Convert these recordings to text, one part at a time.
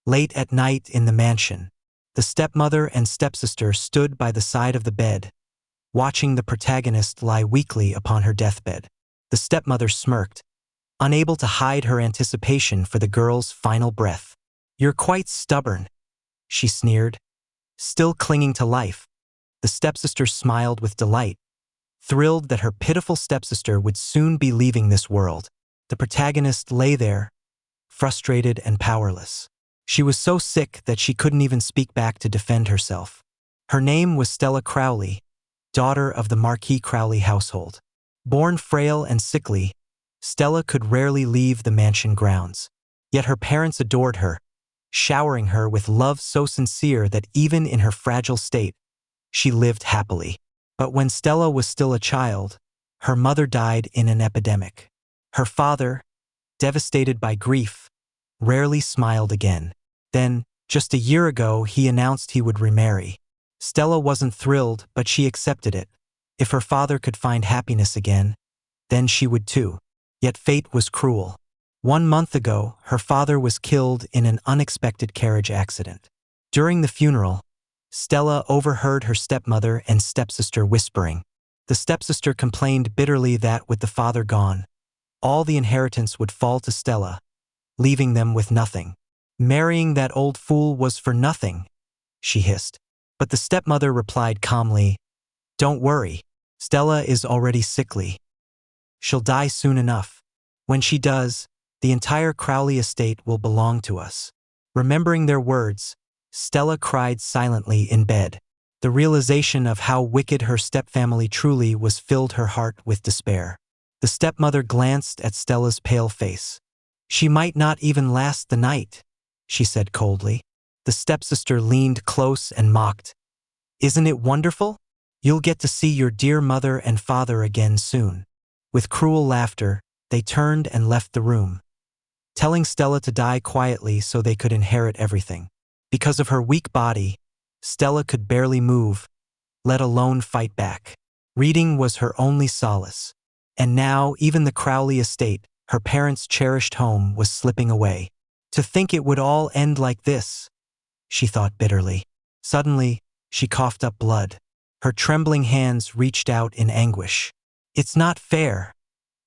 Late at night in the mansion, the stepmother and stepsister stood by the side of the bed, watching the protagonist lie weakly upon her deathbed. The stepmother smirked, unable to hide her anticipation for the girl's final breath. "You're quite stubborn," she sneered, still clinging to life. The stepsister smiled with delight, thrilled that her pitiful stepsister would soon be leaving this world. The protagonist lay there, frustrated and powerless. She was so sick that she couldn't even speak back to defend herself. Her name was Stella Crowley, daughter of the Marquis Crowley household. Born frail and sickly, Stella could rarely leave the mansion grounds. Yet her parents adored her, showering her with love so sincere that even in her fragile state, she lived happily. But when Stella was still a child, her mother died in an epidemic. Her father, devastated by grief, rarely smiled again. Then, just a year ago, he announced he would remarry. Stella wasn't thrilled, but she accepted it. If her father could find happiness again, then she would too. Yet fate was cruel. 1 month ago, her father was killed in an unexpected carriage accident. During the funeral, Stella overheard her stepmother and stepsister whispering. The stepsister complained bitterly that with the father gone, all the inheritance would fall to Stella, leaving them with nothing. "Marrying that old fool was for nothing," she hissed. But the stepmother replied calmly, "Don't worry, Stella is already sickly. She'll die soon enough. When she does, the entire Crowley estate will belong to us." Remembering their words, Stella cried silently in bed. The realization of how wicked her stepfamily truly was filled her heart with despair. The stepmother glanced at Stella's pale face. "She might not even last the night," she said coldly. The stepsister leaned close and mocked. "Isn't it wonderful? You'll get to see your dear mother and father again soon." With cruel laughter, they turned and left the room, telling Stella to die quietly so they could inherit everything. Because of her weak body, Stella could barely move, let alone fight back. Reading was her only solace. And now, even the Crowley estate, her parents' cherished home, was slipping away. To think it would all end like this, she thought bitterly. Suddenly, she coughed up blood. Her trembling hands reached out in anguish. "It's not fair,"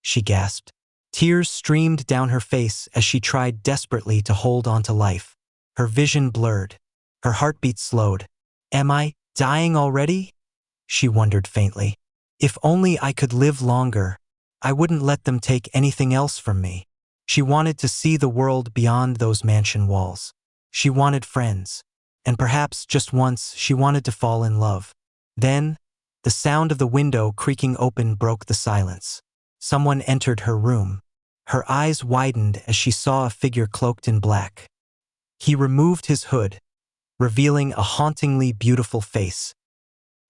she gasped. Tears streamed down her face as she tried desperately to hold on to life. Her vision blurred. Her heartbeat slowed. "Am I dying already?" she wondered faintly. "If only I could live longer, I wouldn't let them take anything else from me." She wanted to see the world beyond those mansion walls. She wanted friends. And perhaps, just once, she wanted to fall in love. Then, the sound of the window creaking open broke the silence. Someone entered her room. Her eyes widened as she saw a figure cloaked in black. He removed his hood, revealing a hauntingly beautiful face.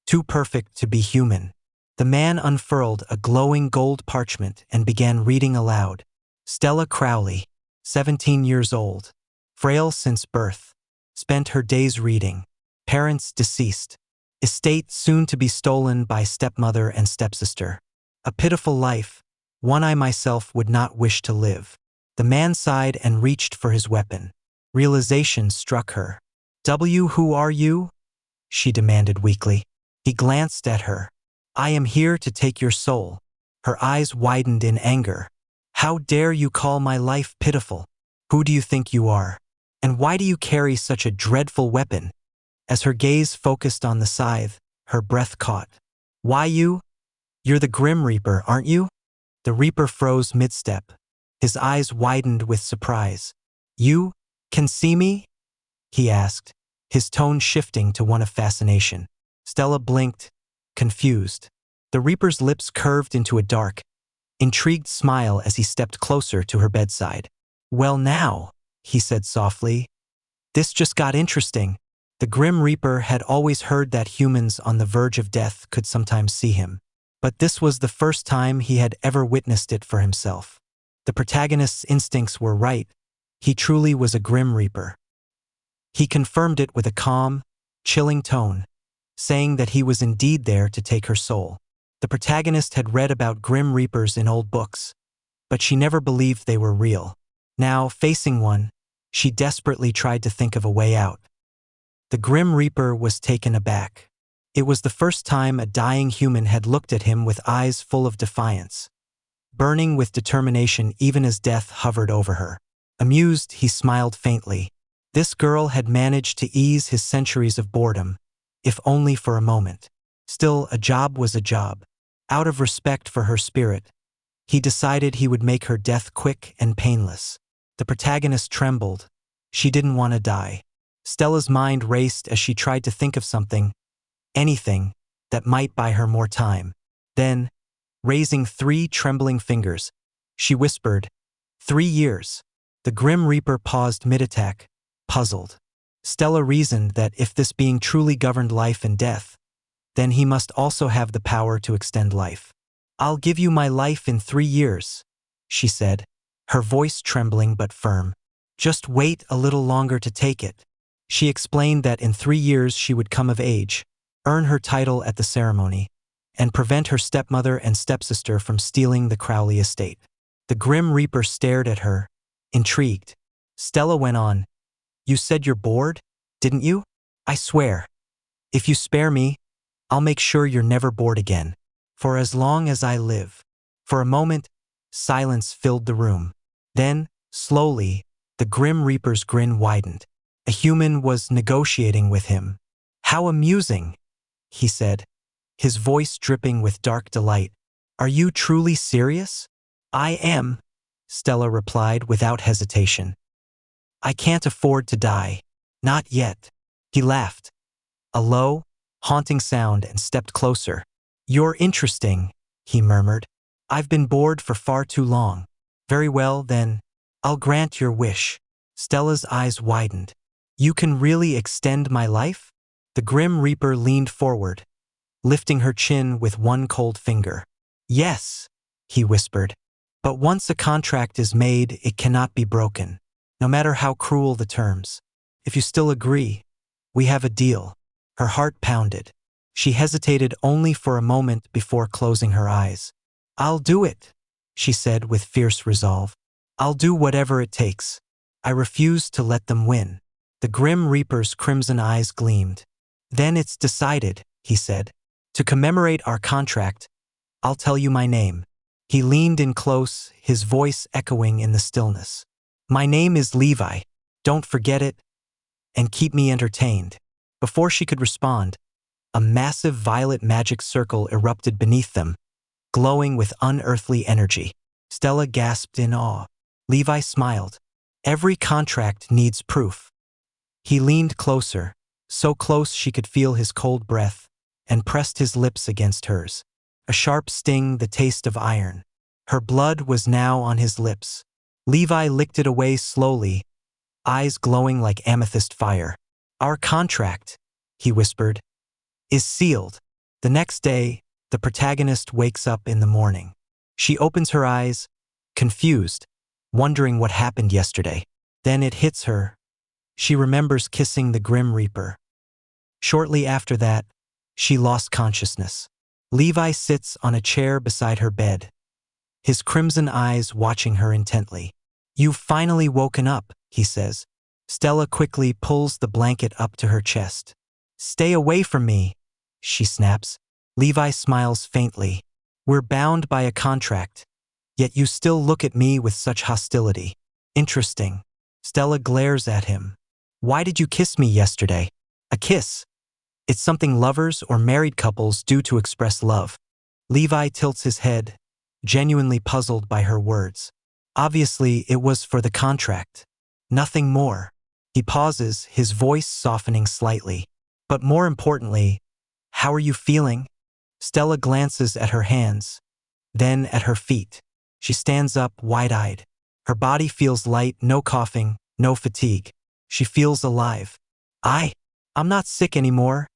Too perfect to be human. The man unfurled a glowing gold parchment and began reading aloud. Stella Crowley, 17 years old, frail since birth, spent her days reading. Parents deceased. Estate soon to be stolen by stepmother and stepsister. A pitiful life, one I myself would not wish to live. The man sighed and reached for his weapon. Realization struck her. "Who are you?" she demanded weakly. He glanced at her. "I am here to take your soul." Her eyes widened in anger. "How dare you call my life pitiful? Who do you think you are? And why do you carry such a dreadful weapon?" As her gaze focused on the scythe, her breath caught. "Why you? You're the Grim Reaper, aren't you?" The Reaper froze mid-step. His eyes widened with surprise. "You can see me?" he asked, his tone shifting to one of fascination. Stella blinked, confused. The Reaper's lips curved into a dark, intrigued smile as he stepped closer to her bedside. "Well now," he said softly, "this just got interesting." The Grim Reaper had always heard that humans on the verge of death could sometimes see him, but this was the first time he had ever witnessed it for himself. The protagonist's instincts were right. He truly was a Grim Reaper. He confirmed it with a calm, chilling tone, saying that he was indeed there to take her soul. The protagonist had read about Grim Reapers in old books, but she never believed they were real. Now, facing one, She desperately tried to think of a way out. The Grim Reaper was taken aback. It was the first time a dying human had looked at him with eyes full of defiance, burning with determination even as death hovered over her. Amused, he smiled faintly. This girl had managed to ease his centuries of boredom, if only for a moment. Still, a job was a job. Out of respect for her spirit, he decided he would make her death quick and painless. The protagonist trembled. She didn't want to die. Stella's mind raced as she tried to think of something, anything, that might buy her more time. Then, raising 3 trembling fingers, she whispered, 3 years. The Grim Reaper paused mid-attack, puzzled. Stella reasoned that if this being truly governed life and death, then he must also have the power to extend life. I'll give you my life in 3 years, she said, her voice trembling but firm. Just wait a little longer to take it. She explained that in 3 years she would come of age, earn her title at the ceremony, and prevent her stepmother and stepsister from stealing the Crowley estate. The Grim Reaper stared at her, intrigued. Stella went on, "You said you're bored, didn't you? I swear, if you spare me, I'll make sure you're never bored again, for as long as I live." For a moment, silence filled the room. Then, slowly, the Grim Reaper's grin widened. A human was negotiating with him. "How amusing," he said, his voice dripping with dark delight. "Are you truly serious?" "I am," Stella replied without hesitation. "I can't afford to die. Not yet." He laughed, a low, haunting sound, and stepped closer. "You're interesting," he murmured. "I've been bored for far too long." "Very well, then, I'll grant your wish." Stella's eyes widened. "You can really extend my life?" The Grim Reaper leaned forward, lifting her chin with one cold finger. "Yes," he whispered. "But once a contract is made, it cannot be broken, no matter how cruel the terms. If you still agree, we have a deal." Her heart pounded. She hesitated only for a moment before closing her eyes. "I'll do it," she said with fierce resolve. "I'll do whatever it takes. I refuse to let them win." The Grim Reaper's crimson eyes gleamed. "Then it's decided," he said. "To commemorate our contract, I'll tell you my name." He leaned in close, his voice echoing in the stillness. "My name is Levi. Don't forget it, and keep me entertained." Before she could respond, a massive violet magic circle erupted beneath them, glowing with unearthly energy. Stella gasped in awe. Levi smiled. "Every contract needs proof." He leaned closer, so close she could feel his cold breath, and pressed his lips against hers. A sharp sting, the taste of iron. Her blood was now on his lips. Levi licked it away slowly, eyes glowing like amethyst fire. "Our contract," he whispered, "is sealed." The next day, the protagonist wakes up in the morning. She opens her eyes, confused, wondering what happened yesterday. Then it hits her. She remembers kissing the Grim Reaper. Shortly after that, she lost consciousness. Levi sits on a chair beside her bed, his crimson eyes watching her intently. "You've finally woken up," he says. Stella quickly pulls the blanket up to her chest. "Stay away from me," she snaps. Levi smiles faintly. "We're bound by a contract, yet you still look at me with such hostility." "Interesting." Stella glares at him. "Why did you kiss me yesterday?" "A kiss. It's something lovers or married couples do to express love." Levi tilts his head, genuinely puzzled by her words. Obviously, it was for the contract. Nothing more. He pauses, his voice softening slightly. "But more importantly, how are you feeling?" Stella glances at her hands, then at her feet. She stands up, wide-eyed. Her body feels light, no coughing, no fatigue. She feels alive. I'm not sick anymore,"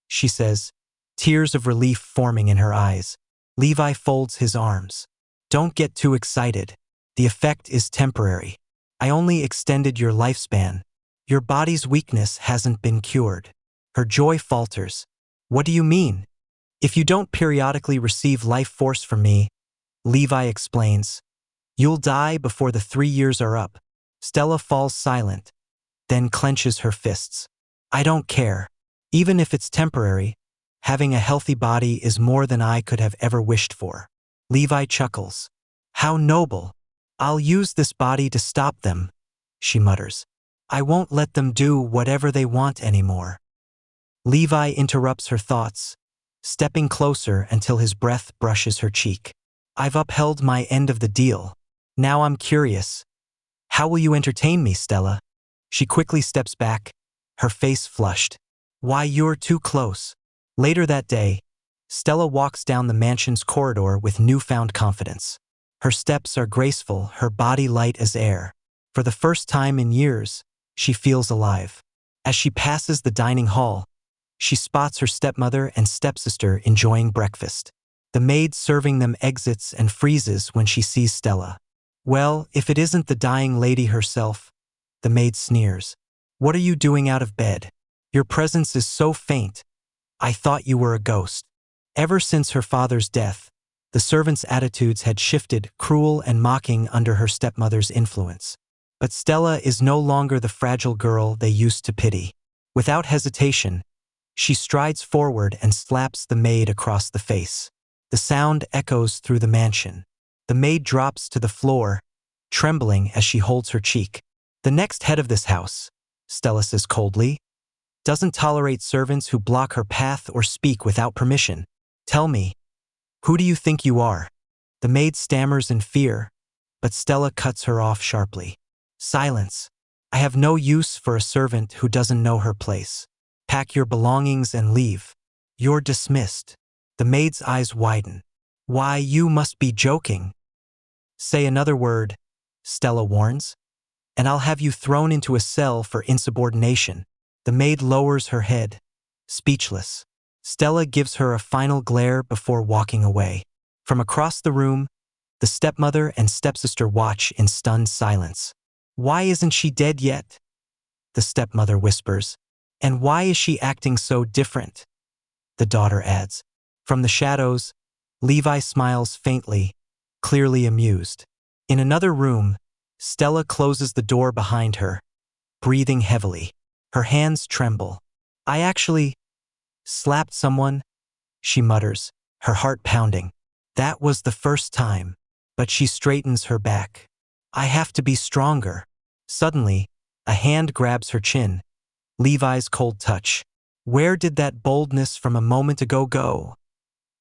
she says, tears of relief forming in her eyes. Levi folds his arms. "Don't get too excited. The effect is temporary. I only extended your lifespan. Your body's weakness hasn't been cured." Her joy falters. "What do you mean?" "If you don't periodically receive life force from me," Levi explains, "you'll die before the 3 years are up." Stella falls silent, then clenches her fists. I don't care. Even if it's temporary, having a healthy body is more than I could have ever wished for. Levi chuckles. How noble. I'll use this body to stop them, she mutters. I won't let them do whatever they want anymore. Levi interrupts her thoughts, stepping closer until his breath brushes her cheek. I've upheld my end of the deal. Now I'm curious. How will you entertain me, Stella? She quickly steps back, her face flushed. Why, you're too close. Later that day, Stella walks down the mansion's corridor with newfound confidence. Her steps are graceful, her body light as air. For the first time in years, she feels alive. As she passes the dining hall, she spots her stepmother and stepsister enjoying breakfast. The maid serving them exits and freezes when she sees Stella. Well, if it isn't the dying lady herself, the maid sneers. What are you doing out of bed? Your presence is so faint. I thought you were a ghost. Ever since her father's death, the servants' attitudes had shifted, cruel and mocking under her stepmother's influence. But Stella is no longer the fragile girl they used to pity. Without hesitation, she strides forward and slaps the maid across the face. The sound echoes through the mansion. The maid drops to the floor, trembling as she holds her cheek. The next head of this house, Stella says coldly, doesn't tolerate servants who block her path or speak without permission. Tell me, who do you think you are? The maid stammers in fear, but Stella cuts her off sharply. Silence. I have no use for a servant who doesn't know her place. Pack your belongings and leave. You're dismissed. The maid's eyes widen. Why, you must be joking. Say another word, Stella warns, and I'll have you thrown into a cell for insubordination. The maid lowers her head, speechless. Stella gives her a final glare before walking away. From across the room, the stepmother and stepsister watch in stunned silence. Why isn't she dead yet? The stepmother whispers. And why is she acting so different? The daughter adds. From the shadows, Levi smiles faintly, clearly amused. In another room, Stella closes the door behind her, breathing heavily. Her hands tremble. I actually slapped someone, she mutters, her heart pounding. That was the first time, but she straightens her back. I have to be stronger. Suddenly, a hand grabs her chin, Levi's cold touch. Where did that boldness from a moment ago go?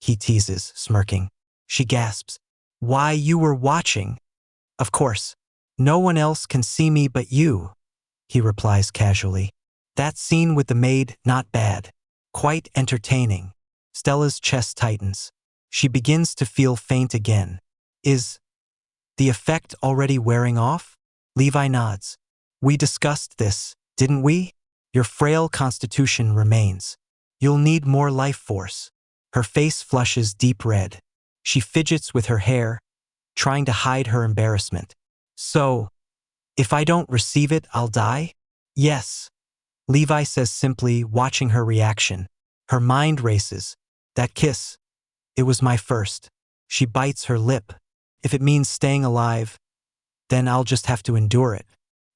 He teases, smirking. She gasps. Why, you were watching. Of course. No one else can see me but you, he replies casually. That scene with the maid, not bad. Quite entertaining. Stella's chest tightens. She begins to feel faint again. Is the effect already wearing off? Levi nods. We discussed this, didn't we? Your frail constitution remains. You'll need more life force. Her face flushes deep red. She fidgets with her hair, trying to hide her embarrassment. So, if I don't receive it, I'll die? Yes. Levi says simply, watching her reaction. Her mind races. That kiss. It was my first. She bites her lip. If it means staying alive, then I'll just have to endure it.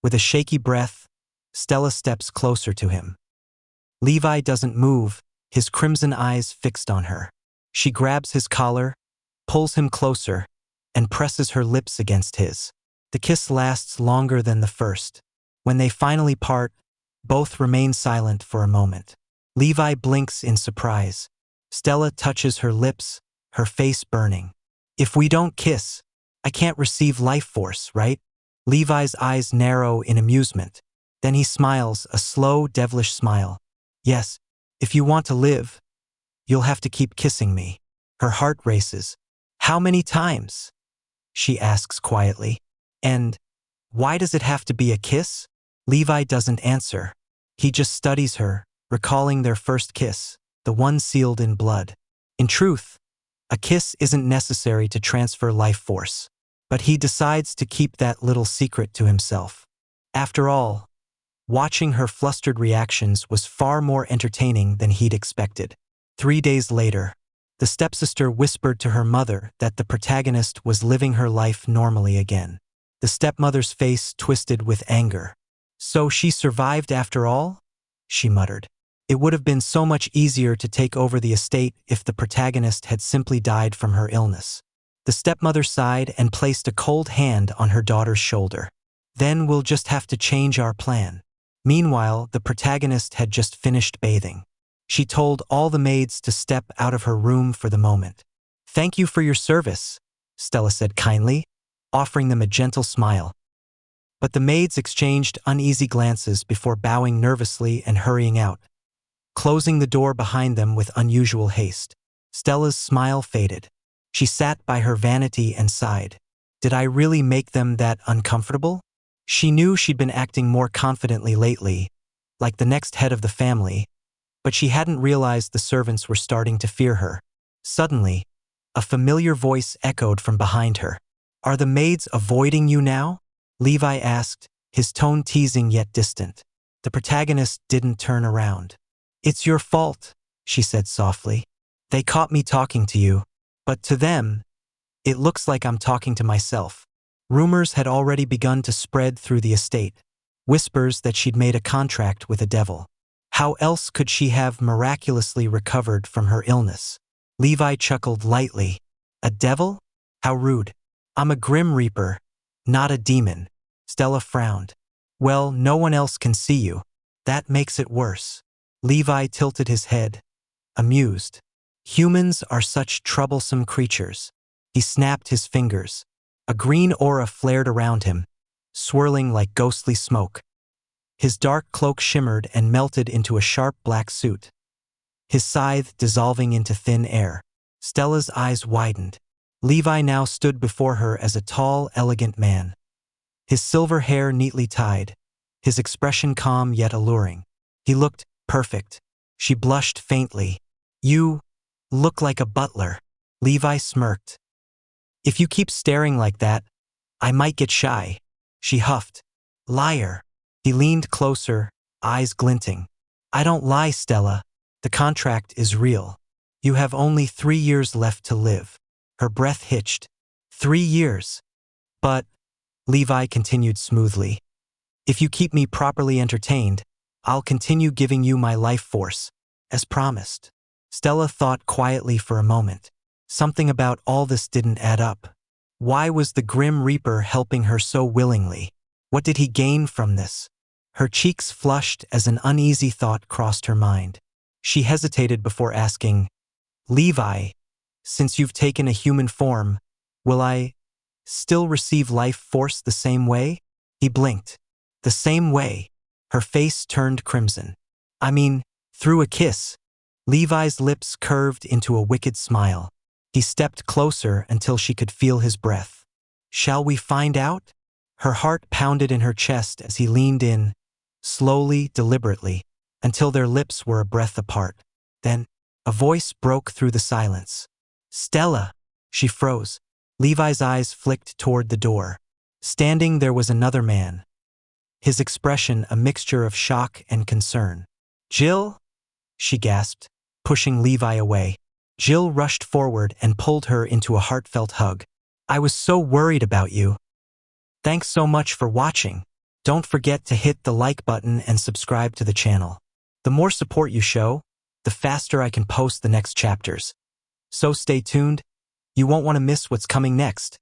With a shaky breath, Stella steps closer to him. Levi doesn't move, his crimson eyes fixed on her. She grabs his collar, pulls him closer, and presses her lips against his. The kiss lasts longer than the first. When they finally part, both remain silent for a moment. Levi blinks in surprise. Stella touches her lips, her face burning. If we don't kiss, I can't receive life force, right? Levi's eyes narrow in amusement. Then he smiles, a slow, devilish smile. Yes, if you want to live, you'll have to keep kissing me. Her heart races. How many times? She asks quietly. And why does it have to be a kiss? Levi doesn't answer. He just studies her, recalling their first kiss, the one sealed in blood. In truth, a kiss isn't necessary to transfer life force, but he decides to keep that little secret to himself. After all, watching her flustered reactions was far more entertaining than he'd expected. 3 days later, the stepsister whispered to her mother that the protagonist was living her life normally again. The stepmother's face twisted with anger. So she survived after all? She muttered. It would have been so much easier to take over the estate if the protagonist had simply died from her illness. The stepmother sighed and placed a cold hand on her daughter's shoulder. Then we'll just have to change our plan. Meanwhile, the protagonist had just finished bathing. She told all the maids to step out of her room for the moment. Thank you for your service, Stella said kindly, offering them a gentle smile. But the maids exchanged uneasy glances before bowing nervously and hurrying out, closing the door behind them with unusual haste. Stella's smile faded. She sat by her vanity and sighed. Did I really make them that uncomfortable? She knew she'd been acting more confidently lately, like the next head of the family, but she hadn't realized the servants were starting to fear her. Suddenly, a familiar voice echoed from behind her. Are the maids avoiding you now? Levi asked, his tone teasing yet distant. The protagonist didn't turn around. It's your fault, she said softly. They caught me talking to you, but to them, it looks like I'm talking to myself. Rumors had already begun to spread through the estate, whispers that she'd made a contract with a devil. How else could she have miraculously recovered from her illness? Levi chuckled lightly. A devil? How rude. I'm a Grim Reaper, not a demon. Stella frowned. Well, no one else can see you. That makes it worse. Levi tilted his head, amused. Humans are such troublesome creatures. He snapped his fingers. A green aura flared around him, swirling like ghostly smoke. His dark cloak shimmered and melted into a sharp black suit, his scythe dissolving into thin air. Stella's eyes widened. Levi now stood before her as a tall, elegant man. His silver hair neatly tied, his expression calm yet alluring. He looked perfect. She blushed faintly. You look like a butler. Levi smirked. If you keep staring like that, I might get shy. She huffed. Liar. He leaned closer, eyes glinting. I don't lie, Stella. The contract is real. You have only 3 years left to live. Her breath hitched. 3 years. But, Levi continued smoothly, if you keep me properly entertained, I'll continue giving you my life force, as promised. Stella thought quietly for a moment. Something about all this didn't add up. Why was the Grim Reaper helping her so willingly? What did he gain from this? Her cheeks flushed as an uneasy thought crossed her mind. She hesitated before asking, Levi, since you've taken a human form, will I still receive life force the same way? He blinked. The same way. Her face turned crimson. I mean, through a kiss. Levi's lips curved into a wicked smile. He stepped closer until she could feel his breath. Shall we find out? Her heart pounded in her chest as he leaned in, slowly, deliberately, until their lips were a breath apart. Then, a voice broke through the silence. Stella! She froze. Levi's eyes flicked toward the door. Standing there was another man, his expression a mixture of shock and concern. Jill? She gasped, pushing Levi away. Jill rushed forward and pulled her into a heartfelt hug. I was so worried about you. Thanks so much for watching. Don't forget to hit the like button and subscribe to the channel. The more support you show, the faster I can post the next chapters. So stay tuned. You won't want to miss what's coming next.